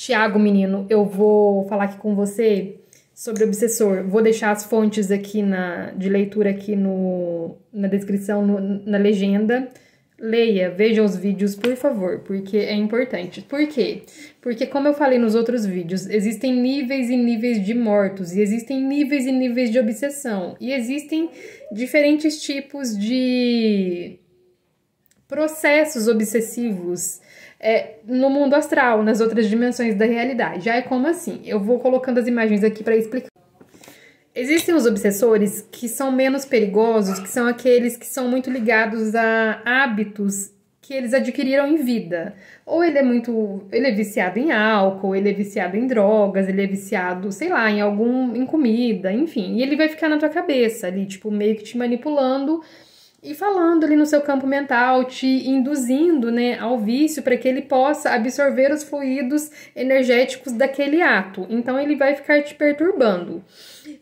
Tiago, menino, eu vou falar aqui com você sobre obsessor. Vou deixar as fontes aqui de leitura aqui na descrição, na legenda. Leia, veja os vídeos, por favor, porque é importante. Por quê? Porque, como eu falei nos outros vídeos, existem níveis e níveis de mortos, e existem níveis e níveis de obsessão, e existem diferentes tipos de processos obsessivos no mundo astral, nas outras dimensões da realidade. Já é como assim? Eu vou colocando as imagens aqui para explicar. Existem os obsessores que são menos perigosos, que são aqueles que são muito ligados a hábitos que eles adquiriram em vida. Ou ele é viciado em álcool, ele é viciado em drogas, ele é viciado, sei lá, em comida, enfim. E ele vai ficar na tua cabeça ali, tipo, meio que te manipulando e falando ali no seu campo mental, te induzindo, né, ao vício para que ele possa absorver os fluidos energéticos daquele ato. Então ele vai ficar te perturbando.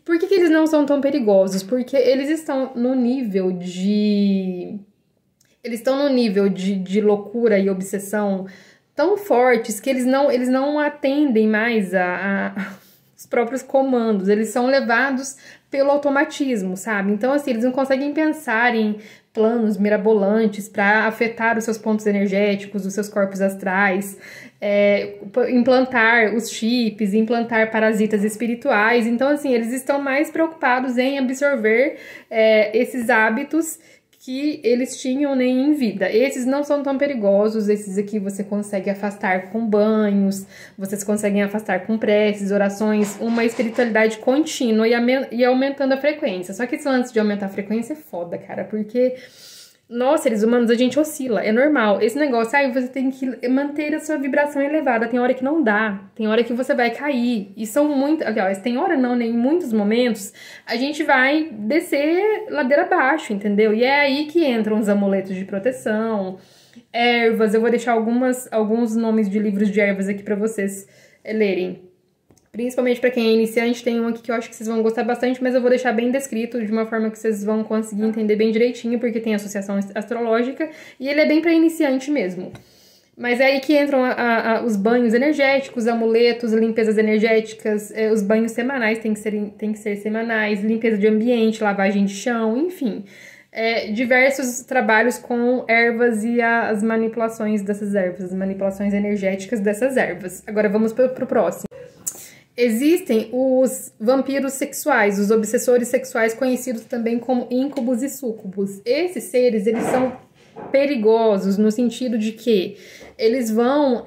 Por que eles não são tão perigosos? Porque eles estão no nível de... de loucura e obsessão tão fortes que eles não atendem mais os próprios comandos. Eles são levados pelo automatismo, sabe? Então, assim, eles não conseguem pensar em planos mirabolantes para afetar os seus pontos energéticos, os seus corpos astrais, implantar os chips, implantar parasitas espirituais. Então, assim, eles estão mais preocupados em absorver esses hábitos que eles tinham nem em vida. Esses não são tão perigosos, esses aqui você consegue afastar com banhos, vocês conseguem afastar com preces, orações, uma espiritualidade contínua e aumentando a frequência. Só que esse lance de aumentar a frequência é foda, cara, porque nós, seres humanos, a gente oscila, é normal. Esse negócio, você tem que manter a sua vibração elevada, tem hora que não dá, tem hora que você vai cair, e são muito, tem hora não, né, em muitos momentos, a gente vai descer ladeira abaixo, entendeu? E é aí que entram os amuletos de proteção, ervas, eu vou deixar alguns nomes de livros de ervas aqui pra vocês lerem. Principalmente para quem é iniciante, tem um aqui que eu acho que vocês vão gostar bastante, mas eu vou deixar bem descrito, de uma forma que vocês vão conseguir entender bem direitinho, porque tem associação astrológica, e ele é bem para iniciante mesmo. Mas é aí que entram os banhos energéticos, amuletos, limpezas energéticas, os banhos semanais tem que ser semanais, limpeza de ambiente, lavagem de chão, enfim. Diversos trabalhos com ervas e as manipulações dessas ervas, as manipulações energéticas dessas ervas. Agora vamos para o próximo. Existem os vampiros sexuais, os obsessores sexuais, conhecidos também como íncubos e súcubos. Esses seres, eles são perigosos no sentido de que eles vão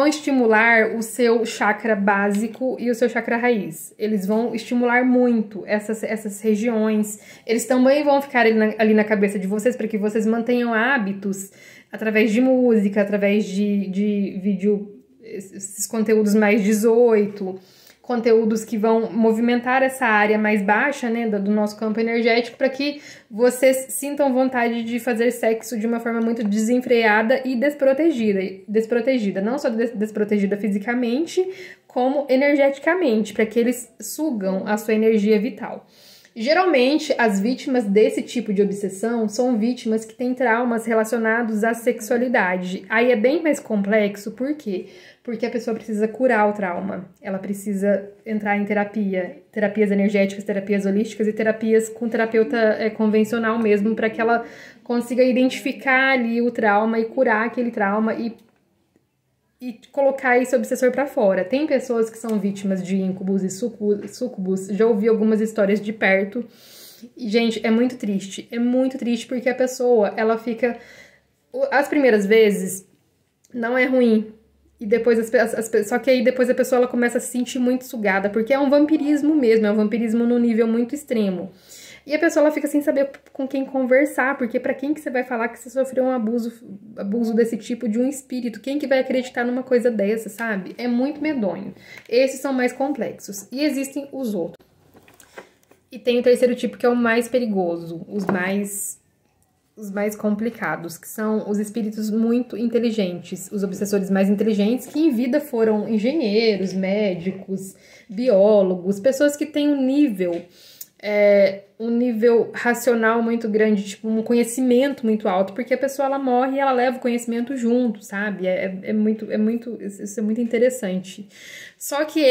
estimular o seu chakra básico e o seu chakra raiz. Eles vão estimular muito essas regiões. Eles também vão ficar ali na cabeça de vocês para que vocês mantenham hábitos através de música, através de vídeo, esses conteúdos mais 18, conteúdos que vão movimentar essa área mais baixa, né, do nosso campo energético, para que vocês sintam vontade de fazer sexo de uma forma muito desenfreada e desprotegida, não só desprotegida fisicamente, como energeticamente, para que eles sugam a sua energia vital. Geralmente, as vítimas desse tipo de obsessão são vítimas que têm traumas relacionados à sexualidade. Aí é bem mais complexo, por quê? Porque a pessoa precisa curar o trauma, ela precisa entrar em terapias energéticas, terapias holísticas e terapias com terapeuta convencional mesmo, para que ela consiga identificar ali o trauma e curar aquele trauma e colocar esse obsessor pra fora. Tem pessoas que são vítimas de íncubos e súcubos, já ouvi algumas histórias de perto, e, gente, é muito triste porque a pessoa, ela fica... As primeiras vezes não é ruim, e depois só que aí depois a pessoa ela começa a se sentir muito sugada, porque é um vampirismo mesmo, é um vampirismo num nível muito extremo. E a pessoa ela fica sem saber com quem conversar, porque pra quem que você vai falar que você sofreu um abuso desse tipo de um espírito? Quem que vai acreditar numa coisa dessa, sabe? É muito medonho. Esses são mais complexos. E existem os outros. E tem o terceiro tipo, que é o mais perigoso, os mais complicados, que são os espíritos muito inteligentes, os obsessores mais inteligentes, que em vida foram engenheiros, médicos, biólogos, pessoas que têm um nível um nível racional muito grande, tipo, um conhecimento muito alto, porque a pessoa, ela morre e ela leva o conhecimento junto, sabe? Isso é muito interessante. Só que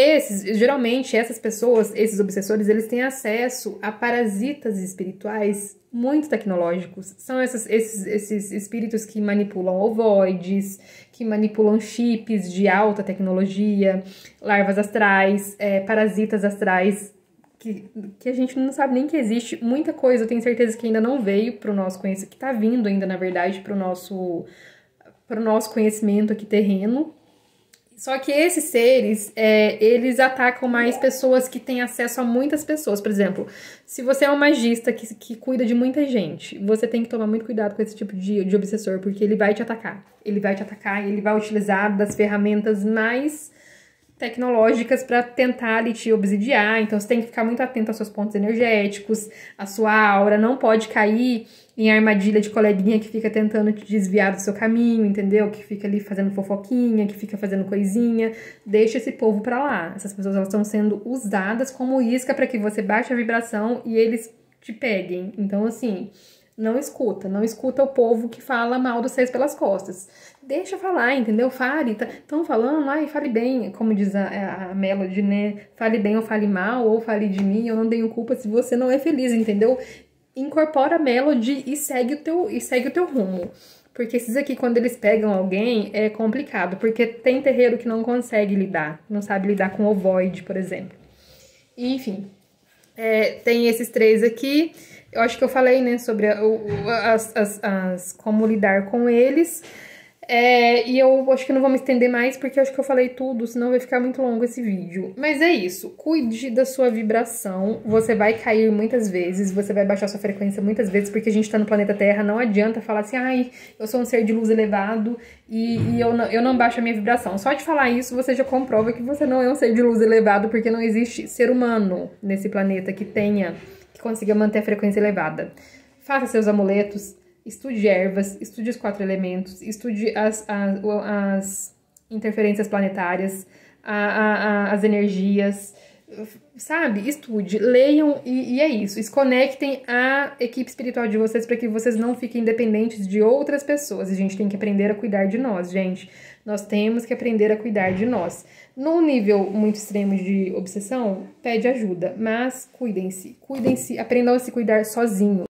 geralmente, essas pessoas, esses obsessores, eles têm acesso a parasitas espirituais muito tecnológicos. São esses espíritos que manipulam ovoides, que manipulam chips de alta tecnologia, larvas astrais, parasitas astrais, que a gente não sabe nem que existe. Muita coisa, eu tenho certeza que ainda não veio para o nosso conhecimento, que está vindo ainda, na verdade, para o nosso conhecimento aqui terreno. Só que esses seres, eles atacam mais pessoas que têm acesso a muitas pessoas. Por exemplo, se você é um magista que cuida de muita gente, você tem que tomar muito cuidado com esse tipo de obsessor, porque ele vai te atacar. Ele vai te atacar e ele vai utilizar das ferramentas mais tecnológicas para tentar ali te obsidiar. Então você tem que ficar muito atento aos seus pontos energéticos, a sua aura, não pode cair em armadilha de coleguinha que fica tentando te desviar do seu caminho, entendeu? Que fica ali fazendo fofoquinha, que fica fazendo coisinha. Deixa esse povo pra lá. Essas pessoas, elas estão sendo usadas como isca para que você baixe a vibração e eles te peguem. Então, assim, não escuta o povo que fala mal dos seus pelas costas. Deixa falar, entendeu? Fale, estão falando, ai, fale bem, como diz a Melody, né? Fale bem ou fale mal, ou fale de mim, eu não tenho culpa se você não é feliz, entendeu? Incorpora a Melody e segue o teu rumo. Porque esses aqui, quando eles pegam alguém, é complicado, porque tem terreiro que não consegue lidar, não sabe lidar com ovoide, por exemplo. E, enfim, tem esses três aqui. Eu acho que eu falei, né, sobre como lidar com eles. E eu acho que não vou me estender mais, porque eu acho que eu falei tudo, senão vai ficar muito longo esse vídeo. Mas é isso, cuide da sua vibração, você vai cair muitas vezes, você vai baixar sua frequência muitas vezes, porque a gente tá no planeta Terra, não adianta falar assim, ai, eu sou um ser de luz elevado e eu não baixo a minha vibração. Só de falar isso, você já comprova que você não é um ser de luz elevado, porque não existe ser humano nesse planeta que consiga manter a frequência elevada. Faça seus amuletos, estude ervas, estude os 4 elementos, estude as interferências planetárias, as energias, sabe? Estude, leiam e é isso. Desconectem a equipe espiritual de vocês para que vocês não fiquem dependentes de outras pessoas. A gente tem que aprender a cuidar de nós, gente. Nós temos que aprender a cuidar de nós. Num nível muito extremo de obsessão, pede ajuda, mas cuidem-se, aprendam a se cuidar sozinho.